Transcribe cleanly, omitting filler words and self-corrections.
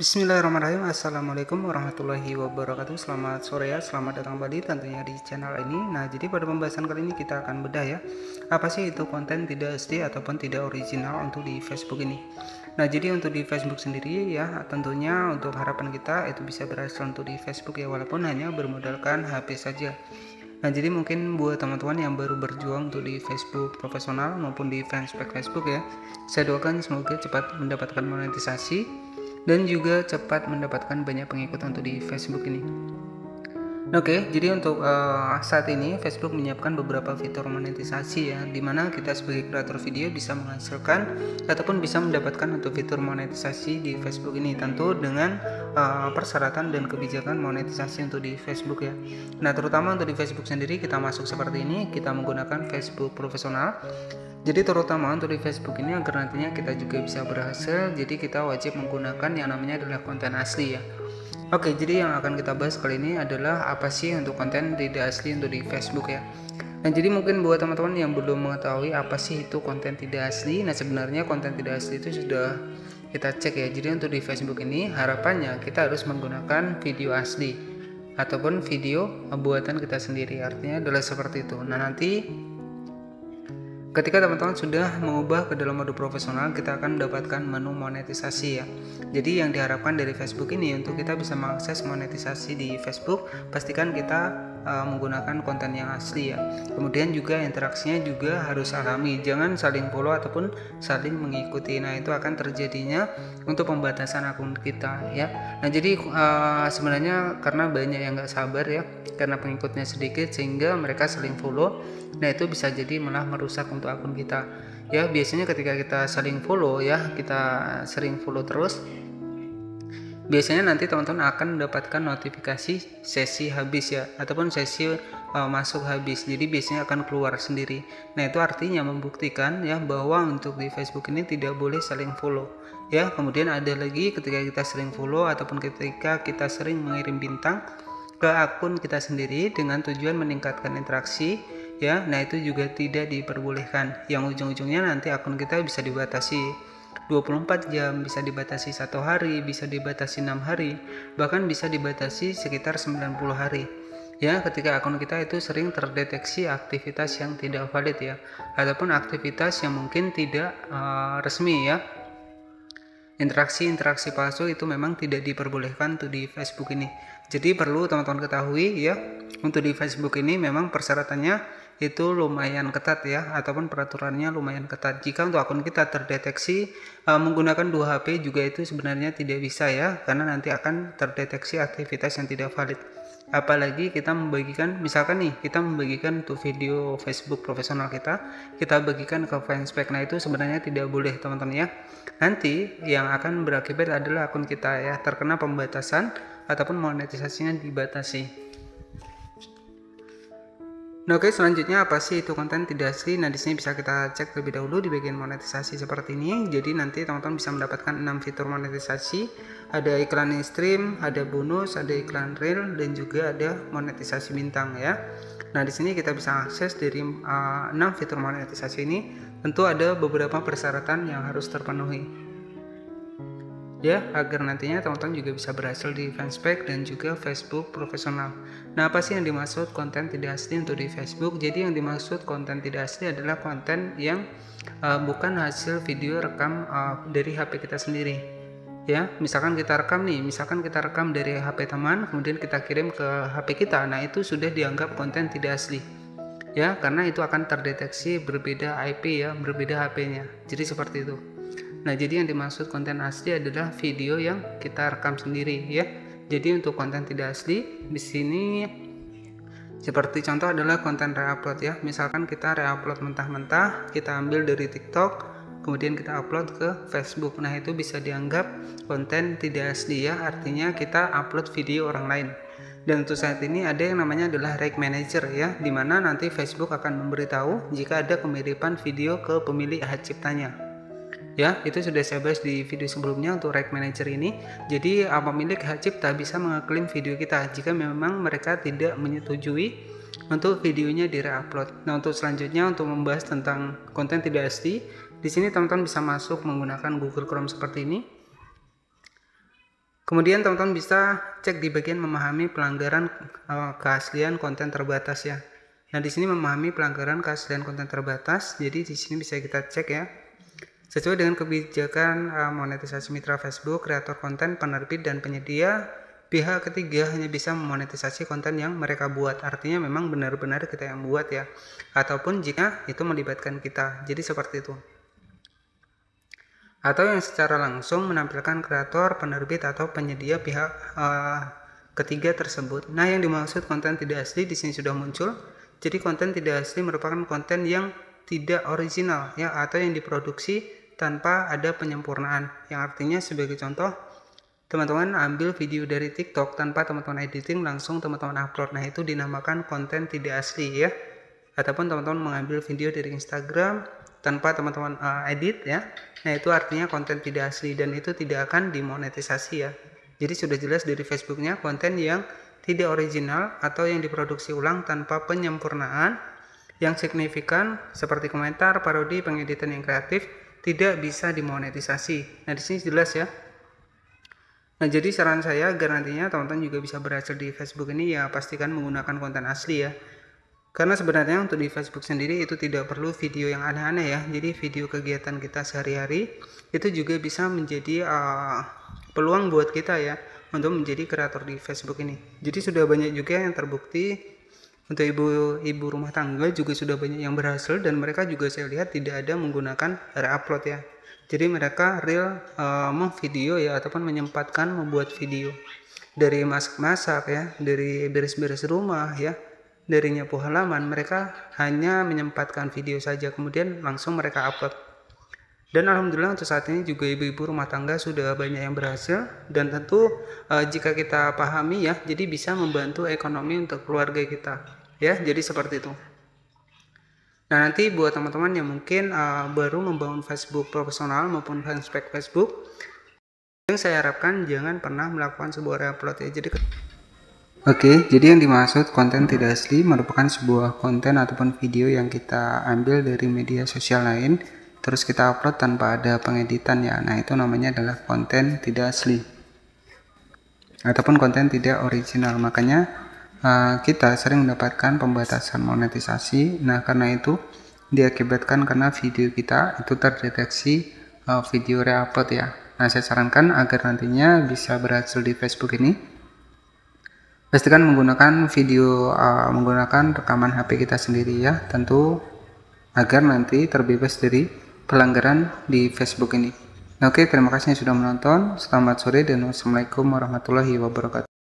Bismillahirrahmanirrahim. Assalamualaikum warahmatullahi wabarakatuh. Selamat sore ya, selamat datang kembali tentunya di channel ini. Nah, jadi pada pembahasan kali ini kita akan bedah ya, apa sih itu konten tidak asli ataupun tidak original untuk di Facebook ini. Nah, jadi untuk di Facebook sendiri ya, tentunya untuk harapan kita itu bisa berhasil untuk di Facebook ya, walaupun hanya bermodalkan HP saja. Nah, jadi mungkin buat teman-teman yang baru berjuang untuk di Facebook profesional maupun di fanspage Facebook ya, saya doakan semoga cepat mendapatkan monetisasi dan juga cepat mendapatkan banyak pengikut untuk di Facebook ini. Oke, jadi untuk saat ini Facebook menyiapkan beberapa fitur monetisasi ya, dimana kita sebagai kreator video bisa menghasilkan ataupun bisa mendapatkan untuk fitur monetisasi di Facebook ini, tentu dengan persyaratan dan kebijakan monetisasi untuk di Facebook ya. Nah, terutama untuk di Facebook sendiri kita masuk seperti ini, kita menggunakan Facebook profesional. Jadi terutama untuk di Facebook ini agar nantinya kita juga bisa berhasil, jadi kita wajib menggunakan yang namanya adalah konten asli ya. Oke, jadi yang akan kita bahas kali ini adalah apa sih untuk konten tidak asli untuk di Facebook ya. Nah, jadi mungkin buat teman-teman yang belum mengetahui apa sih itu konten tidak asli, nah sebenarnya konten tidak asli itu sudah kita cek ya. Jadi untuk di Facebook ini harapannya kita harus menggunakan video asli ataupun video buatan kita sendiri, artinya adalah seperti itu. Nah, nanti ketika teman-teman sudah mengubah ke dalam mode profesional, kita akan mendapatkan menu monetisasi ya. Jadi yang diharapkan dari Facebook ini untuk kita bisa mengakses monetisasi di Facebook, pastikan kita menggunakan konten yang asli ya. Kemudian juga interaksinya juga harus alami, jangan saling follow ataupun saling mengikuti. Nah, itu akan terjadinya untuk pembatasan akun kita ya. Nah, jadi sebenarnya karena banyak yang nggak sabar ya, karena pengikutnya sedikit sehingga mereka saling follow. Nah, itu bisa jadi malah merusak untuk akun kita ya. Biasanya ketika kita saling follow ya, kita sering follow terus, biasanya nanti teman-teman akan mendapatkan notifikasi sesi habis ya, ataupun sesi masuk habis. Jadi biasanya akan keluar sendiri. Nah, itu artinya membuktikan ya bahwa untuk di Facebook ini tidak boleh saling follow ya. Kemudian ada lagi ketika kita sering follow ataupun ketika kita sering mengirim bintang ke akun kita sendiri dengan tujuan meningkatkan interaksi ya. Nah, itu juga tidak diperbolehkan, yang ujung-ujungnya nanti akun kita bisa dibatasi 24 jam, bisa dibatasi 1 hari, bisa dibatasi 6 hari, bahkan bisa dibatasi sekitar 90 hari ya, ketika akun kita itu sering terdeteksi aktivitas yang tidak valid ya, ataupun aktivitas yang mungkin tidak resmi ya. Interaksi palsu itu memang tidak diperbolehkan untuk di Facebook ini. Jadi perlu teman-teman ketahui ya, untuk di Facebook ini memang persyaratannya itu lumayan ketat ya, ataupun peraturannya lumayan ketat. Jika untuk akun kita terdeteksi menggunakan 2 HP juga itu sebenarnya tidak bisa ya, karena nanti akan terdeteksi aktivitas yang tidak valid. Apalagi kita membagikan, misalkan nih kita membagikan untuk video Facebook profesional kita bagikan ke fanspage. Nah, itu sebenarnya tidak boleh teman-teman ya. Nanti yang akan berakibat adalah akun kita ya terkena pembatasan ataupun monetisasinya dibatasi. Nah, oke, selanjutnya apa sih itu konten tidak asli? Nah, di sini bisa kita cek terlebih dahulu di bagian monetisasi seperti ini. Jadi nanti teman-teman bisa mendapatkan 6 fitur monetisasi. Ada iklan in-stream, ada bonus, ada iklan reel, dan juga ada monetisasi bintang ya. Nah, di sini kita bisa akses dari 6 fitur monetisasi ini. Tentu ada beberapa persyaratan yang harus terpenuhi ya, agar nantinya teman-teman juga bisa berhasil di fanspage dan juga Facebook profesional. Nah, apa sih yang dimaksud konten tidak asli untuk di Facebook? Jadi yang dimaksud konten tidak asli adalah konten yang bukan hasil video rekam dari HP kita sendiri ya. Misalkan kita rekam dari HP teman, kemudian kita kirim ke HP kita, nah itu sudah dianggap konten tidak asli ya, karena itu akan terdeteksi berbeda IP ya, berbeda HP-nya. Jadi seperti itu. Nah, jadi yang dimaksud konten asli adalah video yang kita rekam sendiri ya. Jadi untuk konten tidak asli di sini seperti contoh adalah konten reupload ya. Misalkan kita reupload mentah-mentah, kita ambil dari TikTok, kemudian kita upload ke Facebook. Nah, itu bisa dianggap konten tidak asli ya. Artinya kita upload video orang lain. Dan untuk saat ini ada yang namanya adalah Rake Manager ya, dimana nanti Facebook akan memberitahu jika ada kemiripan video ke pemilik hak ciptanya. Ya, itu sudah saya bahas di video sebelumnya untuk Rake Manager ini. Jadi pemilik hak cipta bisa mengeklaim video kita jika memang mereka tidak menyetujui untuk videonya di-reupload. Nah, untuk selanjutnya untuk membahas tentang konten tidak asli, di sini teman-teman bisa masuk menggunakan Google Chrome seperti ini. Kemudian teman-teman bisa cek di bagian memahami pelanggaran keaslian konten terbatas ya. Nah, di sini memahami pelanggaran keaslian konten terbatas. Jadi di sini bisa kita cek ya. Sesuai dengan kebijakan monetisasi mitra Facebook, kreator konten, penerbit dan penyedia, pihak ketiga hanya bisa memonetisasi konten yang mereka buat. Artinya memang benar-benar kita yang buat ya. Ataupun jika itu melibatkan kita. Jadi seperti itu. Atau yang secara langsung menampilkan kreator, penerbit atau penyedia pihak ketiga tersebut. Nah, yang dimaksud konten tidak asli di sini sudah muncul. Jadi konten tidak asli merupakan konten yang tidak original ya, atau yang diproduksi tanpa ada penyempurnaan. Yang artinya sebagai contoh, teman-teman ambil video dari TikTok tanpa teman-teman editing, langsung teman-teman upload. Nah, itu dinamakan konten tidak asli ya. Ataupun teman-teman mengambil video dari Instagram tanpa teman-teman edit ya. Nah, itu artinya konten tidak asli dan itu tidak akan dimonetisasi ya. Jadi sudah jelas dari Facebooknya, konten yang tidak original atau yang diproduksi ulang tanpa penyempurnaan yang signifikan seperti komentar, parodi, pengeditan yang kreatif tidak bisa dimonetisasi. Nah, di sini jelas ya. Nah, jadi saran saya agar nantinya teman-teman juga bisa berhasil di Facebook ini ya pastikan menggunakan konten asli ya. Karena sebenarnya untuk di Facebook sendiri itu tidak perlu video yang aneh-aneh ya. Jadi video kegiatan kita sehari-hari itu juga bisa menjadi peluang buat kita ya untuk menjadi kreator di Facebook ini. Jadi sudah banyak juga yang terbukti untuk ibu-ibu rumah tangga juga sudah banyak yang berhasil dan mereka juga saya lihat tidak ada menggunakan re-upload ya. Jadi mereka real memvideo ya ataupun menyempatkan membuat video dari masak-masak ya, dari beres-beres rumah ya. Dari nyapu halaman, mereka hanya menyempatkan video saja, kemudian langsung mereka upload. Dan alhamdulillah untuk saat ini juga ibu-ibu rumah tangga sudah banyak yang berhasil, dan tentu jika kita pahami ya, jadi bisa membantu ekonomi untuk keluarga kita ya, jadi seperti itu. Nah, nanti buat teman-teman yang mungkin baru membangun Facebook profesional maupun fanspage Facebook, yang saya harapkan jangan pernah melakukan sebuah re-upload ya. Oke, jadi yang dimaksud konten tidak asli merupakan sebuah konten ataupun video yang kita ambil dari media sosial lain, terus kita upload tanpa ada pengeditan ya. Nah, itu namanya adalah konten tidak asli ataupun konten tidak original. Makanya kita sering mendapatkan pembatasan monetisasi. Nah, karena itu diakibatkan karena video kita itu terdeteksi video re-upload ya. Nah, saya sarankan agar nantinya bisa berhasil di Facebook ini, pastikan menggunakan video menggunakan rekaman HP kita sendiri ya, tentu agar nanti terbebas dari pelanggaran di Facebook ini. Oke, terima kasih sudah menonton. Selamat sore dan wassalamualaikum warahmatullahi wabarakatuh.